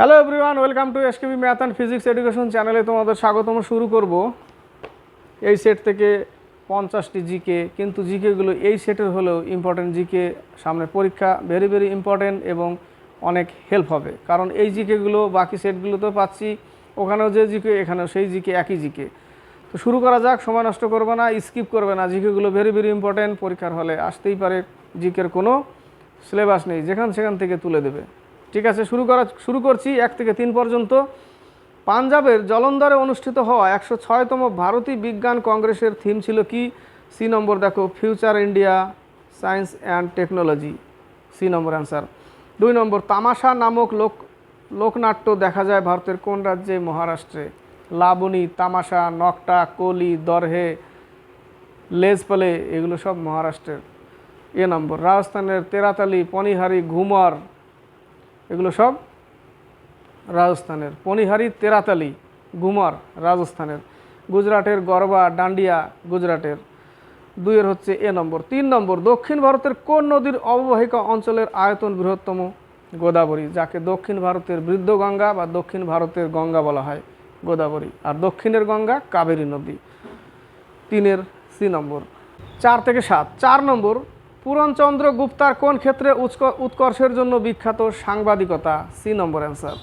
Hello everyone, welcome to SKB math and physics education চ্যানেলে তোমাদের স্বাগতম। শুরু করব এই সেট থেকে 50টি জিকে, কিন্তু জিকেগুলো এই সেটের হলেও ইম্পর্টেন্ট জিকে, সামনে পরীক্ষা ভেরি ভেরি ইম্পর্টেন্ট এবং অনেক হেল্প হবে। কারণ এই জিকেগুলো বাকি সেটগুলোতেও পাচ্ছি, ওখানেও যে জিকে এখানেও সেই জিকে, একই জিকে। তো শুরু করা যাক, সময় নষ্ট করবে না, স্কিপ করবে না। জিকেগুলো ভেরি ভেরি ইম্পর্টেন্ট, পরীক্ষার হলে আসতেই পারে। জিকের কোনো সিলেবাস নেই, যেখান সেখান থেকে তুলে দেবে। ঠিক আছে, শুরু করছি 1 থেকে 3 পর্যন্ত। পাঞ্জাবের জলন্ধরে অনুষ্ঠিত হওয়া 106তম ভারতীয় বিজ্ঞান কংগ্রেসের থিম ছিল কি? সি নম্বর দেখো, future India, science and technology. C number answer. 2 number, তামাশা নামক লোকনাট্য দেখা যায় ভারতের কোন রাজ্যে? মহারাষ্ট্রে। লাবণী, তামাশা, নকটা, কলি, দরহে, লেজপালে, এগুলো সব মহারাষ্ট্রের। এ নম্বর, রাজস্থানের তেরাতালি, পনিহারি, ঘুমর, এগুলো সব রাজস্থানের। পনিহারি, তেরাতালি, ঘুমর রাজস্থানের। গুজরাটের গরবা, ডান্ডিয়া গুজরাটের। 2 হচ্ছে এ নম্বর। 3 নম্বর, দক্ষিণ ভারতের কোন নদীর অববাহিকা অঞ্চলের আয়তন বৃহত্তম? গোদাবরী, যাকে দক্ষিণ ভারতের বৃদ্ধ গঙ্গা বা দক্ষিণ ভারতের গঙ্গা বলা হয়, গোদাবরী। আর দক্ষিণের গঙ্গা কাবেরী নদী। 3 সি নম্বর। 4 থেকে 7। 4 নম্বর, পূরণচন্দ্র গুপ্তার কোন ক্ষেত্রে উৎকর্ষের জন্য বিখ্যাত? সাংবাদিকতা। C number answer.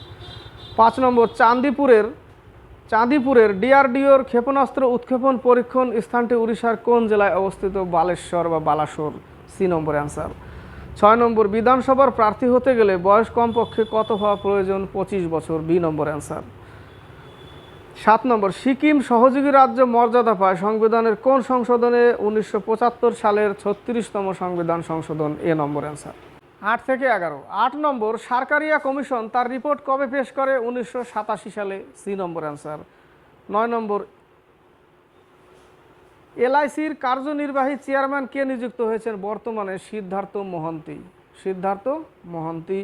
5 নম্বর, চাঁদিপুরের ডিআরডিওর ক্ষেপণাস্ত্র উৎক্ষেপণ পরীক্ষণ স্থানটি উড়িষ্যার কোন জেলায় অবস্থিত? বালেশ্বর বা বালাসোর। C number answer. 6 নম্বর, বিধানসভার প্রার্থী হতে গেলে বয়স কমপক্ষে কত হওয়া প্রয়োজন? 25 বছর। B number answer. 7 নম্বর, সিকিম সহযোগী রাজ্য মর্যাদা পায় সংবিধানের কোন সংশোধনে? 1975 সালের 36তম সংবিধান সংশোধন। এ নম্বর অ্যান্সার। 8 থেকে 11। 8 নম্বর, সারকারিয়া কমিশন তার রিপোর্ট কবে পেশ করে? 1987 সালে। C number answer. 9 নম্বর, এলআইসির কার্যনির্বাহী চেয়ারম্যান কে নিযুক্ত হয়েছেন বর্তমানে? সিদ্ধার্থ মহান্তি। সিদ্ধার্থ মহান্তি।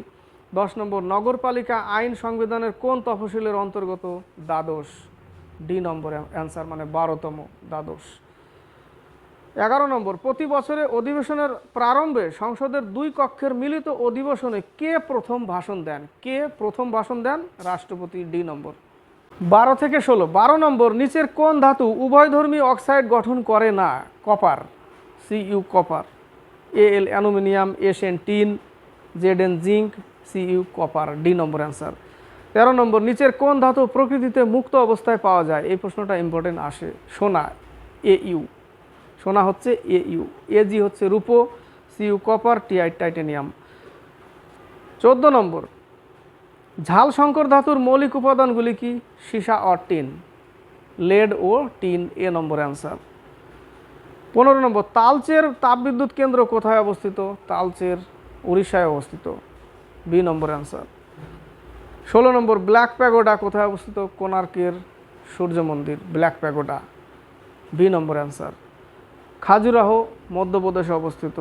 10 নম্বর, নগরপালিকা আইন সংবিধানের কোন তফসিলের অন্তর্গত? দ্বাদশ। ডি নম্বর অ্যান্সার, মানে 12তম, দ্বাদশ। 11 নম্বর, প্রতি বছরে অধিবেশনের প্রারম্ভে সংসদের 2 কক্ষের মিলিত অধিবেশনে কে প্রথম ভাষণ দেন? কে প্রথম ভাষণ দেন? রাষ্ট্রপতি। ডি নম্বর। 12 থেকে 16। 12 নম্বর, নিচের কোন ধাতু উভয়ধর্মী অক্সাইড গঠন করে না? Copper. CU copper. L aluminium, SN tin, ZN zinc, CU copper. D number answer. 13 number, নিচের কোন ধাতু প্রকৃতিতে মুক্ত অবস্থায় পাওয়া যায়? এই প্রশ্নটা ইম্পর্টেন্ট আসে। সোনা। এইউ। সোনা হচ্ছে এইউ। এজি হচ্ছে রূপো, সিইউ কপার, টিআই টাইটানিয়াম। 14 নম্বর, ঝাল সংকর ধাতুর মৌলিক উপাদানগুলি কি? সীসা ও টিন। লেড ও টিন। এ নম্বর অ্যান্সার। 15 নম্বর, তালচের তাপবিদ্যুৎ কেন্দ্র কোথায় অবস্থিত? তালচের উড়িষ্যায় অবস্থিত। B number answer. 16 নম্বর, ব্ল্যাক প্যাগোডা কোথায় অবস্থিত? কোণার্কের সূর্য মন্দির, black pagoda. B number answer. Khajuraho মধ্যপ্রদেশে অবস্থিত,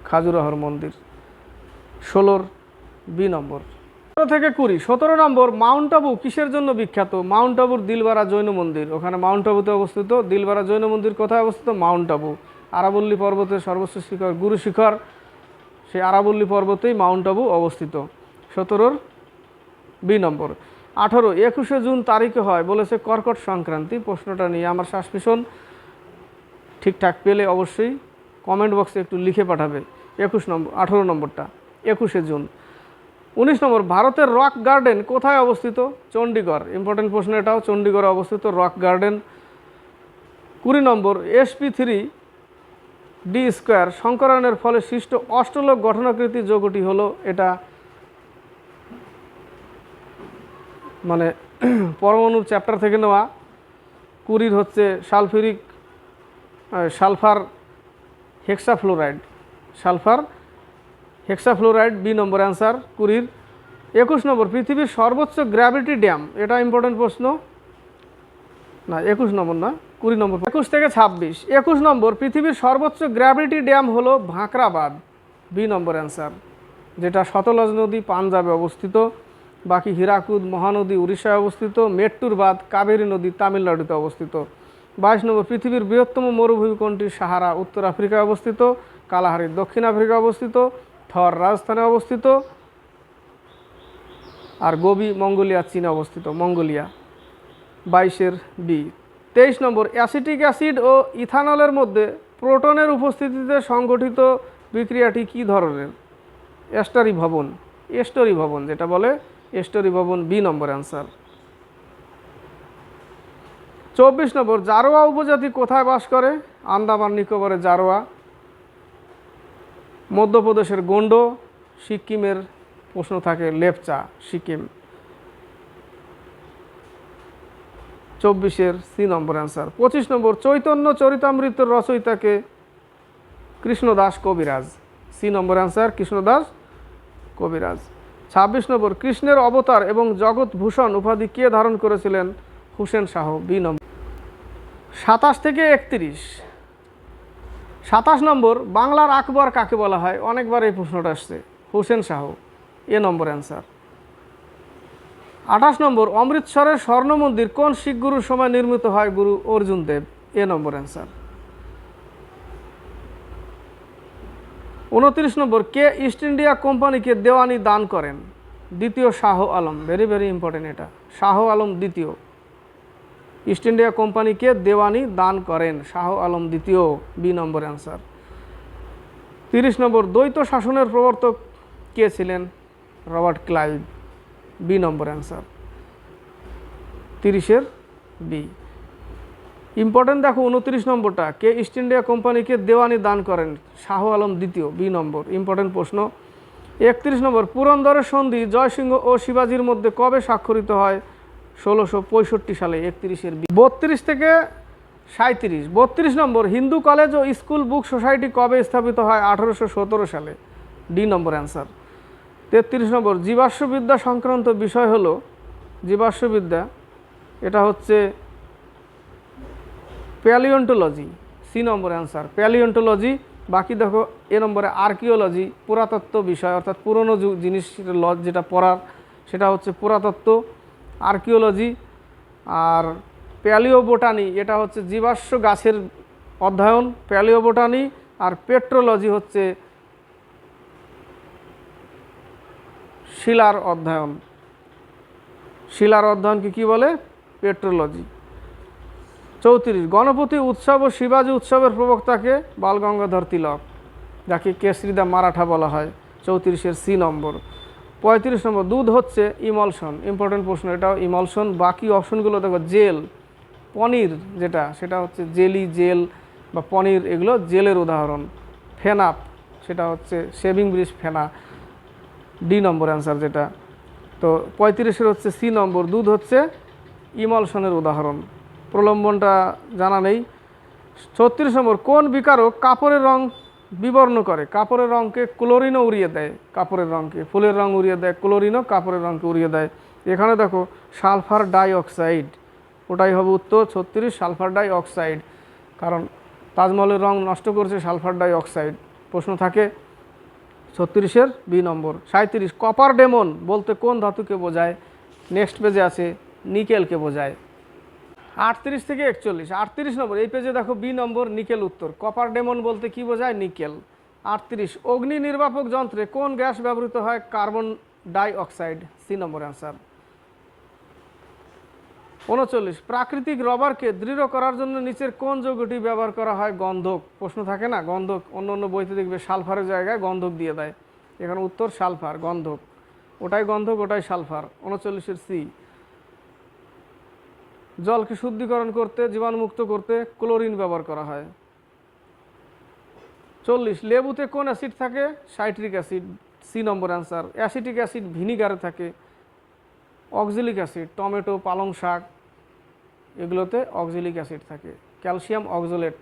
খাজুরাহর মন্দির। 16 বি নম্বর। 17 থেকে 20। 17 নম্বর, মাউন্ট আবু কিসের জন্য বিখ্যাত? মাউন্ট আবুর দিলবারা জৈন মন্দির, ওখানে মাউন্ট আবুতে অবস্থিত। দিলবারা জৈন মন্দির কোথায় অবস্থিত? মাউন্ট আবু। আরাবল্লী পর্বতের সর্বোচ্চ শিখর গুরু শিখর, সেই আরাবল্লী পর্বতেই মাউন্ট আবু অবস্থিত। 17 বি নম্বর। 18, 21শে জুন তারিখে হয় বলেছে কর্কট সংক্রান্তি। প্রশ্নটা নিয়ে আমার সাসপিশন, ঠিকঠাক পেলে অবশ্যই কমেন্ট বক্সে একটু লিখে পাঠাবে। 21 নম্বর, 18 নম্বরটা 21শে জুন। 19 নম্বর, ভারতের রক গার্ডেন কোথায় অবস্থিত? চণ্ডীগড়। ইম্পর্টেন্ট প্রশ্ন এটাও, চণ্ডীগড়ে অবস্থিত রক গার্ডেন। 20 নম্বর, sp3d² সংকরণের ফলে সৃষ্ট অষ্টলোক গঠনাকৃতি যৌগটি হলো, এটা মানে পরমাণুর চ্যাপ্টার থেকে নেওয়া। 20 হচ্ছে sulphur hexafluoride, sulphur hexafluoride. B number answer 20। 21 number, পৃথিবীর সর্বোচ্চ গ্র্যাভিটি ড্যাম, এটা ইম্পর্টেন্ট প্রশ্ন না, 21 নম্বর না, 20 নম্বর। 21 থেকে 26। 21 নম্বর, পৃথিবীর সর্বোচ্চ গ্র্যাভিটি ড্যাম হলো ভাঁকড়াবাদ। বি নম্বর অ্যান্সার, যেটা সতলজ নদী পাঞ্জাবে অবস্থিত। বাকি হীরাকুদ মহানদী উড়িষ্যায় অবস্থিত। মেট্টুর বাঁধ কাবেরী নদী তামিলনাড়ুতে অবস্থিত। 22 নম্বর, পৃথিবীর বৃহত্তম মরুভূমি কোনটি? সাহারা, উত্তর আফ্রিকায় অবস্থিত। কালাহারি দক্ষিণ আফ্রিকায় অবস্থিত। থর রাজস্থানে অবস্থিত। আর গোবি মঙ্গোলিয়া চীনে অবস্থিত, মঙ্গোলিয়া। 22-এর বি। 23 নম্বর, অ্যাসিটিক অ্যাসিড ও ইথানলের মধ্যে প্রোটনের উপস্থিতিতে সংগঠিত বিক্রিয়াটি কী ধরনের? এস্টারি ভবন, এস্টরি ভবন যেটা বলে এস্টরি ভবন, বি নম্বর অ্যান্সার। 24 নম্বর, জারোয়া উপজাতি কোথায় বাস করে? আন্দামান নিকোবরের জারোয়া, মধ্যপ্রদেশের গোন্ড, সিকিমের প্রশ্ন থাকে Lepcha, Sikkim. 24-এর C number answer. 25 নম্বর, চৈতন্য চরিতামৃতের রচয়িতাকে? কৃষ্ণদাস কবিরাজ, সি নম্বর অ্যান্সার, কৃষ্ণদাস কবিরাজ। 26 নম্বর, কৃষ্ণের অবতার এবং জগৎ ভূষণ উপাধি কে ধারণ করেছিলেন? হুসেন শাহ, বি নম্বর। 27 থেকে 31। 27 নম্বর, বাংলার আকবর কাকে বলা হয়? অনেকবার এই প্রশ্নটা আসছে, হুসেন শাহ, এ নম্বর অ্যান্সার। 28 নম্বর, অমৃতসরের স্বর্ণ মন্দির কোন শিখ গুরুর সময় নির্মিত হয়? গুরু অর্জুন দেব, এ নম্বর অ্যান্সার। 29 নম্বর, কে ইস্ট ইন্ডিয়া কোম্পানিকে দেওয়ানি দান করেন? দ্বিতীয় Shah Alam, very very important এটা, শাহ আলম দ্বিতীয় ইস্ট ইন্ডিয়া কোম্পানিকে দেওয়ানি দান করেন, শাহ আলম দ্বিতীয়, বি নম্বর অ্যান্সার। 30 নম্বর, দ্বৈত শাসনের প্রবর্তক কে ছিলেন? Robert Clive, B number answer. 30-এর B. Important দেখো 29 নম্বরটা, কে ইস্ট ইন্ডিয়া কোম্পানিকে দেওয়ানি দান করেন? শাহ আলম দ্বিতীয়, বি নম্বর, ইম্পর্টেন্ট প্রশ্ন। 31 নম্বর, পুরন্দরের সন্ধি জয়সিংহ ও শিবাজির মধ্যে কবে স্বাক্ষরিত হয়? 1665 সালে, 31-এর বি। 32 থেকে 37। 32 নম্বর, হিন্দু কলেজ ও স্কুল বুক সোসাইটি কবে স্থাপিত হয়? 1817 সালে, ডি নম্বর অ্যান্সার। 33 নম্বর, জীবাশ্মবিদ্যা সংক্রান্ত বিষয় হলো? জীবাশ্মবিদ্যা এটা হচ্ছে palaeontology, C number answer, palaeontology. বাকি দেখো এ নম্বরে আর্কিওলজি, পুরাতত্ত্ব বিষয়, অর্থাৎ পুরনো জিনিস যেটা পড়ার সেটা হচ্ছে পুরাতত্ত্ব, আর্কিওলজি। আর প্যালিওবোটানি এটা হচ্ছে জীবাশ্ম গাছের অধ্যয়ন, প্যালিওবোটানি। আর পেট্রোলজি হচ্ছে শিলার অধ্যয়ন, শিলার অধ্যয়নকে কি বলে? পেট্রোলজি। 34, গণপতি উৎসব ও শিবাজি উৎসবের প্রবক্তাকে? বালগঙ্গাধর তিলক, যাকে কেসরি দ্য মারাঠা বলা হয়, 34-এর সি নম্বর। 35 নম্বর, দুধ হচ্ছে ইমলশন, ইম্পর্টেন্ট প্রশ্ন এটাও, ইমলশন। বাকি অপশনগুলো দেখো, জেল, পনির যেটা সেটা হচ্ছে জেলি, জেল বা পনির, এগুলো জেলের উদাহরণ। ফেনা সেটা হচ্ছে শেভিং ব্রিজ, ফেনা, ডি নম্বর অ্যান্সার যেটা। তো 35-এর হচ্ছে সি নম্বর, দুধ হচ্ছে ইমলশনের উদাহরণ। প্রলম্বনটা জানা নেই। 36 নম্বর, কোন বিকারক কাপড়ের রং বিবর্ণ করে? কাপড়ের রঙকে ক্লোরিনও উড়িয়ে দেয়, কাপড়ের রঙকে, ফুলের রং উড়িয়ে দেয় ক্লোরিনও, কাপড়ের রঙকে উড়িয়ে দেয়। এখানে দেখো সালফার ডাই অক্সাইড, ওটাই হবে উত্তর। 36 সালফার ডাই অক্সাইড, কারণ তাজমহলের রং নষ্ট করছে সালফার ডাই অক্সাইড, প্রশ্ন থাকে। 36-এর বি নম্বর। 37, কপার ডেমন বলতে কোন ধাতুকে বোঝায়? নেক্সট পেজে আছে, নিকেলকে বোঝায়। 38 থেকে 41। 38 নম্বর, এই পেজে দেখো বি নম্বর, নিকেল উত্তর। কপার ডেমন বলতে কি বোঝায়? নিকেল। 38, অগ্নি নির্বাপক যন্ত্রে কোন গ্যাস ব্যবহৃত হয়? Carbon die oxide, C number answer. 39, প্রাকৃতিক রবারকে দৃঢ় করার জন্য নিচের কোন যৌগটি ব্যবহার করা হয়? গন্ধক, প্রশ্ন থাকে না, গন্ধক। অন্য অন্য বইতে দেখবে সালফারের জায়গায় গন্ধক দিয়ে দেয়, এখানে উত্তর সালফার, গন্ধক, ওটাই গন্ধক ওটাই সালফার। 39-এর সি। জলকে শুদ্ধিকরণ করতে, জীবাণুমুক্ত করতে ক্লোরিন ব্যবহার করা হয়। 40, লেবুতে কোন অ্যাসিড থাকে? Citric acid, C number answer. Acetic acid ভিনিগারে থাকে। অক্সিলিক অ্যাসিড, টমেটো, পালং শাক, এগুলোতে অক্সিলিক অ্যাসিড থাকে। ক্যালসিয়াম অক্সোলেট,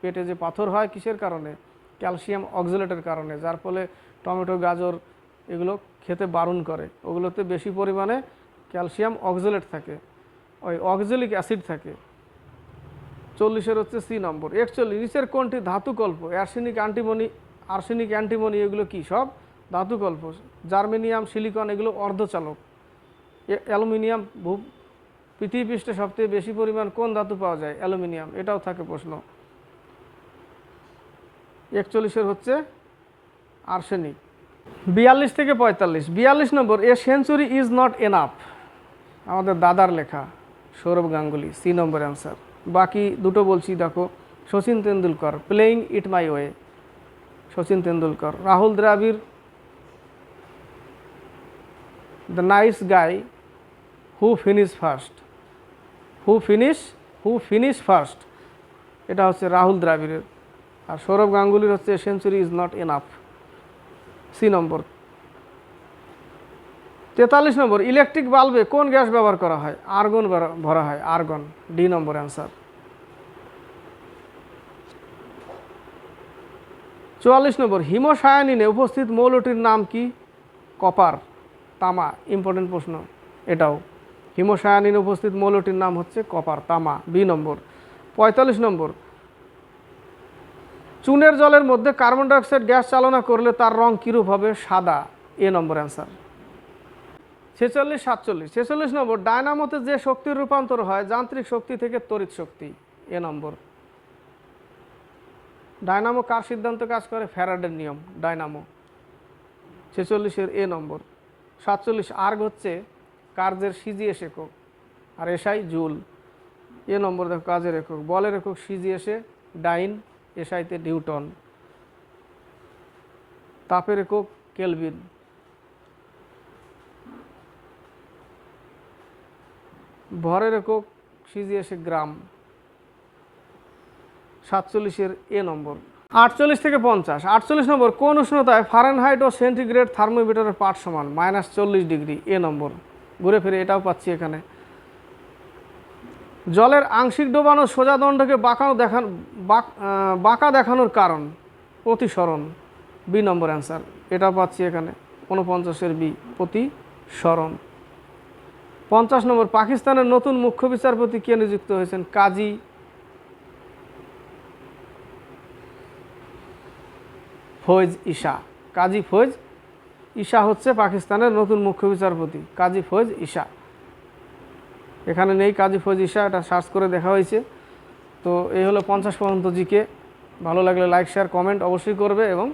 পেটে যে পাথর হয় কিসের কারণে? ক্যালসিয়াম অক্সোলেটের কারণে, যার ফলে টমেটো, গাজর এগুলো খেতে বারণ করে, ওগুলোতে বেশি পরিমাণে ক্যালসিয়াম অক্সোলেট থাকে, ওই অক্সিলিক অ্যাসিড থাকে। 40-এর হচ্ছে সি নম্বর। 41, নিচের কোনটি ধাতুকল্প? আর্সেনিক অ্যান্টিমনি এগুলো কি? সব ধাতুকল্প। জার্মেনিয়াম, সিলিকন এগুলো অর্ধচালক। অ্যালুমিনিয়াম, পৃথিবীপৃষ্ঠে সবথেকে বেশি পরিমাণ কোন ধাতু পাওয়া যায়? অ্যালুমিনিয়াম, এটাও থাকে প্রশ্ন। 41-এর হচ্ছে আর্সেনিক। 42 থেকে 45, 42 number, A century is not enough, আমাদের দাদার লেখা, Sourav Ganguly, C number answer. বাকি দুটো বলছি দেখো, Sachin Tendulkar, playing it my way, Sachin Tendulkar. Rahul Dravid, the nice guy who finish first, who finish first, এটা হচ্ছে রাহুল দ্রাবিড়ের। আর সৌরভ গাঙ্গুলির হচ্ছে century is not enough, C number. 43 number, electric বাল্বে কোন গ্যাস ব্যবহার করা হয়? আর্গন ভরা হয়, আর্গন, ডি নম্বর অ্যান্সার। 44 নম্বর, হিমোসায়ানিনে উপস্থিত মৌলটির নাম কি? কপার, তামা, ইম্পর্টেন্ট প্রশ্ন এটাও। হিমোসায়ানিনে উপস্থিত মৌলটির নাম হচ্ছে কপার, তামা, বি নম্বর। 45 নম্বর, চুনের জলের মধ্যে কার্বন ডাইঅক্সাইড গ্যাস চালনা করলে তার রং কীরূপ হবে? সাদা, এ নম্বর অ্যান্সার। 46, 47, 46 নম্বর, ডায়নামোতে যে শক্তির রূপান্তর হয় যান্ত্রিক শক্তি থেকে তড়িৎ শক্তি, এ নম্বর। ডায়নামো কার সিদ্ধান্ত কাজ করে? ফ্যারাডের নিয়ম, ডায়নামো। 46-এর এ নম্বর। 47, আর্গ হচ্ছে কার্যের সিজিএস একক, আর এসআই জুল, এ নম্বর দেখো কাজের একক। বলের একক সিজিএসে ডাইন, এসআইতে নিউটন। তাপের একক কেলভিন। ভরের একক সিজিএসে গ্রাম। 47-এর এ নম্বর। 48 থেকে 50, 48 নম্বর, কোন উষ্ণতায় ফারেনহাইট ও সেন্টিগ্রেড থার্মোমিটারের পাঠ সমান? -40 ডিগ্রি, এ নম্বর। ঘুরে ফিরে এটাও পাচ্ছি এখানে। জলের আংশিক ডোবানো সোজা দণ্ডকে বাঁকা দেখানোর কারণ? প্রতিসরণ, বি নম্বর অ্যান্সার। এটাও পাচ্ছি এখানে 49-এর বি, প্রতিসরণ। 50 নম্বর, পাকিস্তানের নতুন মুখ্য বিচারপতি কে নিযুক্ত হয়েছেন? কাজী ফৈজ ঈসা, কাজী ফৈজ ঈসা হচ্ছে পাকিস্তানের নতুন মুখ্য বিচারপতি, কাজী ফৈজ ঈসা। এখানে নেই কাজী ফৈজ ঈসা, এটা সার্চ করে দেখা হয়েছে। তো এই হলো 50 পর্যন্ত জিকে। ভালো লাগলে লাইক, শেয়ার, কমেন্ট অবশ্যই করবে এবং